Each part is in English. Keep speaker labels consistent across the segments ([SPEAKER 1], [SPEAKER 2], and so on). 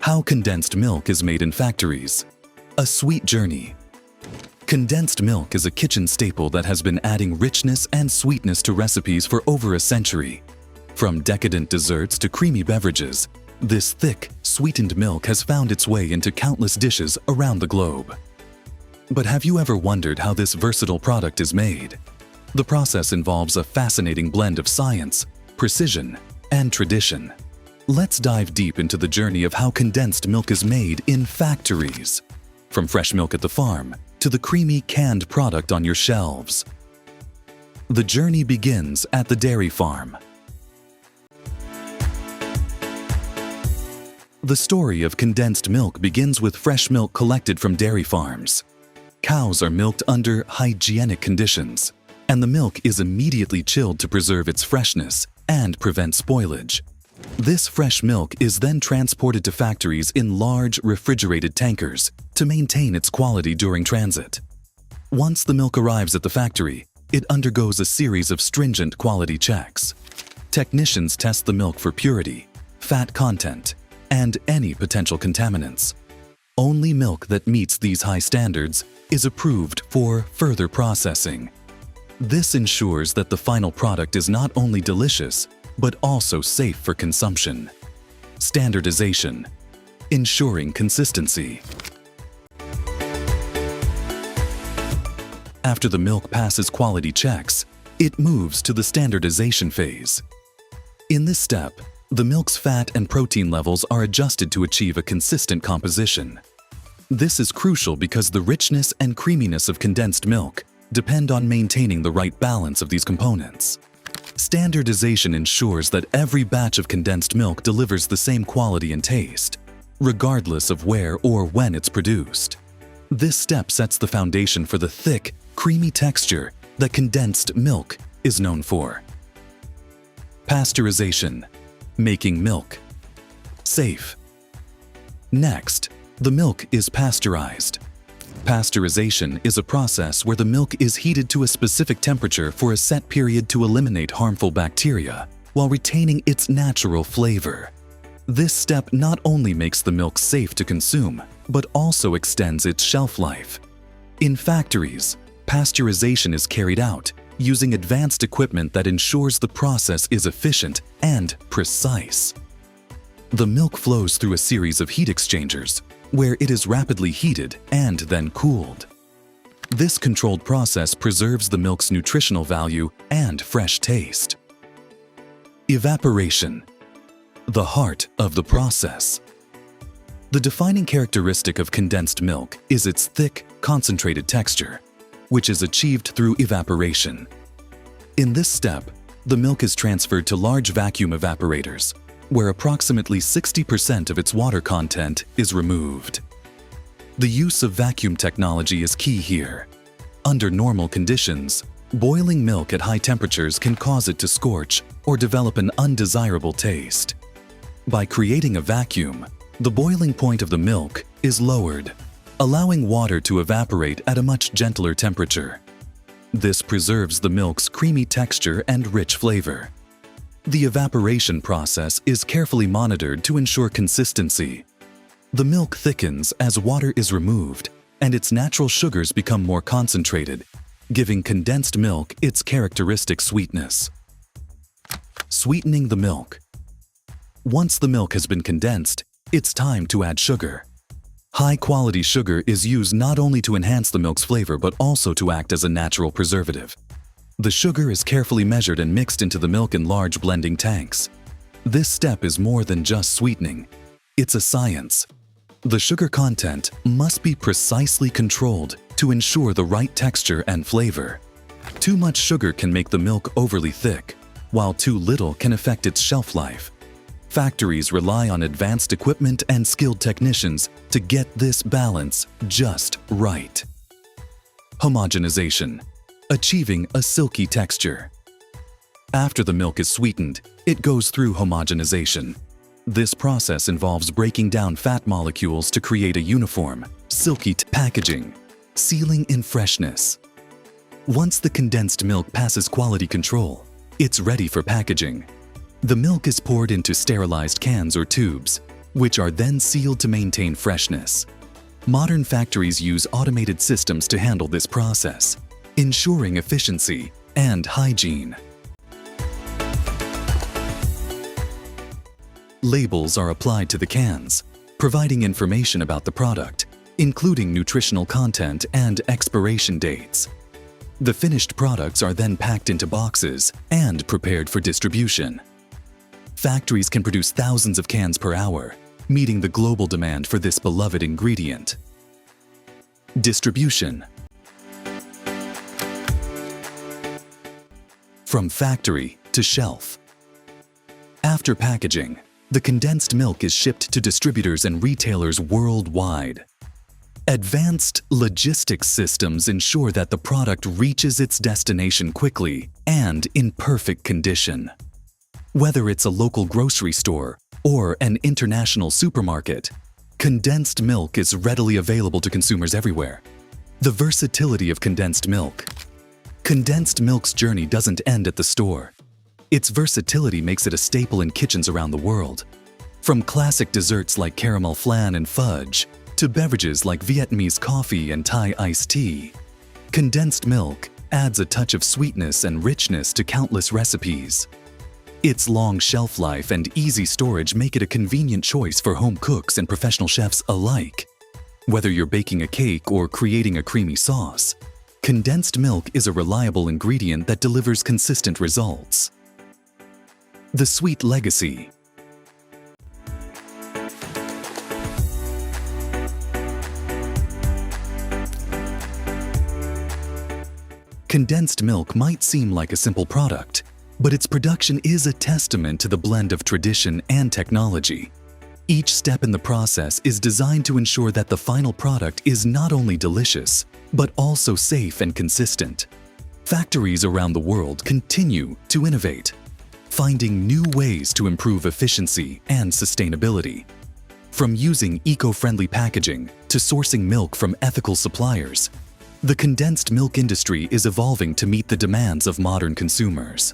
[SPEAKER 1] How condensed milk is made in factories. A sweet journey. Condensed milk is a kitchen staple that has been adding richness and sweetness to recipes for over a century. From decadent desserts to creamy beverages, this thick, sweetened milk has found its way into countless dishes around the globe. But have you ever wondered how this versatile product is made? The process involves a fascinating blend of science, precision, and tradition. Let's dive deep into the journey of how condensed milk is made in factories. From fresh milk at the farm to the creamy canned product on your shelves. The journey begins at the dairy farm. The story of condensed milk begins with fresh milk collected from dairy farms. Cows are milked under hygienic conditions, and the milk is immediately chilled to preserve its freshness and prevent spoilage. This fresh milk is then transported to factories in large refrigerated tankers to maintain its quality during transit. Once the milk arrives at the factory, it undergoes a series of stringent quality checks. Technicians test the milk for purity, fat content, and any potential contaminants. Only milk that meets these high standards is approved for further processing. This ensures that the final product is not only delicious, but also safe for consumption. Standardization, ensuring consistency. After the milk passes quality checks, it moves to the standardization phase. In this step, the milk's fat and protein levels are adjusted to achieve a consistent composition. This is crucial because the richness and creaminess of condensed milk depend on maintaining the right balance of these components. Standardization ensures that every batch of condensed milk delivers the same quality and taste, regardless of where or when it's produced. This step sets the foundation for the thick, creamy texture that condensed milk is known for. Pasteurization, making milk safe. Next, the milk is pasteurized. Pasteurization is a process where the milk is heated to a specific temperature for a set period to eliminate harmful bacteria while retaining its natural flavor. This step not only makes the milk safe to consume, but also extends its shelf life. In factories, pasteurization is carried out using advanced equipment that ensures the process is efficient and precise. The milk flows through a series of heat exchangers, where it is rapidly heated and then cooled. This controlled process preserves the milk's nutritional value and fresh taste. Evaporation, the heart of the process. The defining characteristic of condensed milk is its thick, concentrated texture, which is achieved through evaporation. In this step, the milk is transferred to large vacuum evaporators, where approximately 60% of its water content is removed. The use of vacuum technology is key here. Under normal conditions, boiling milk at high temperatures can cause it to scorch or develop an undesirable taste. By creating a vacuum, the boiling point of the milk is lowered, allowing water to evaporate at a much gentler temperature. This preserves the milk's creamy texture and rich flavor. The evaporation process is carefully monitored to ensure consistency. The milk thickens as water is removed, and its natural sugars become more concentrated, giving condensed milk its characteristic sweetness. Sweetening the milk. Once the milk has been condensed, it's time to add sugar. High-quality sugar is used not only to enhance the milk's flavor but also to act as a natural preservative. The sugar is carefully measured and mixed into the milk in large blending tanks. This step is more than just sweetening. It's a science. The sugar content must be precisely controlled to ensure the right texture and flavor. Too much sugar can make the milk overly thick, while too little can affect its shelf life. Factories rely on advanced equipment and skilled technicians to get this balance just right. Homogenization, achieving a silky texture. After the milk is sweetened, it goes through homogenization. This process involves breaking down fat molecules to create a uniform, silky packaging, sealing in freshness. Once the condensed milk passes quality control, it's ready for packaging. The milk is poured into sterilized cans or tubes, which are then sealed to maintain freshness. Modern factories use automated systems to handle this process, ensuring efficiency and hygiene. Labels are applied to the cans, providing information about the product, including nutritional content and expiration dates. The finished products are then packed into boxes and prepared for distribution. Factories can produce thousands of cans per hour, meeting the global demand for this beloved ingredient. Distribution. From factory to shelf. After packaging, the condensed milk is shipped to distributors and retailers worldwide. Advanced logistics systems ensure that the product reaches its destination quickly and in perfect condition. Whether it's a local grocery store or an international supermarket, condensed milk is readily available to consumers everywhere. The versatility of condensed milk. Condensed milk's journey doesn't end at the store. Its versatility makes it a staple in kitchens around the world. From classic desserts like caramel flan and fudge, to beverages like Vietnamese coffee and Thai iced tea, condensed milk adds a touch of sweetness and richness to countless recipes. Its long shelf life and easy storage make it a convenient choice for home cooks and professional chefs alike. Whether you're baking a cake or creating a creamy sauce, condensed milk is a reliable ingredient that delivers consistent results. The sweet legacy. Condensed milk might seem like a simple product, but its production is a testament to the blend of tradition and technology. Each step in the process is designed to ensure that the final product is not only delicious, but also safe and consistent. Factories around the world continue to innovate, finding new ways to improve efficiency and sustainability. From using eco-friendly packaging to sourcing milk from ethical suppliers, the condensed milk industry is evolving to meet the demands of modern consumers.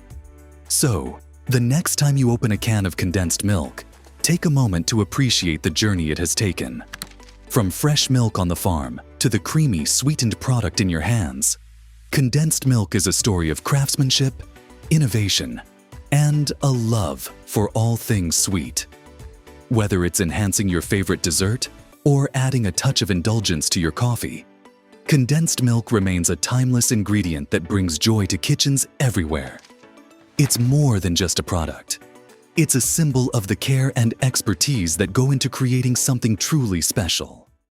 [SPEAKER 1] So, the next time you open a can of condensed milk, take a moment to appreciate the journey it has taken. From fresh milk on the farm to the creamy, sweetened product in your hands, condensed milk is a story of craftsmanship, innovation, and a love for all things sweet. Whether it's enhancing your favorite dessert or adding a touch of indulgence to your coffee, condensed milk remains a timeless ingredient that brings joy to kitchens everywhere. It's more than just a product. It's a symbol of the care and expertise that go into creating something truly special.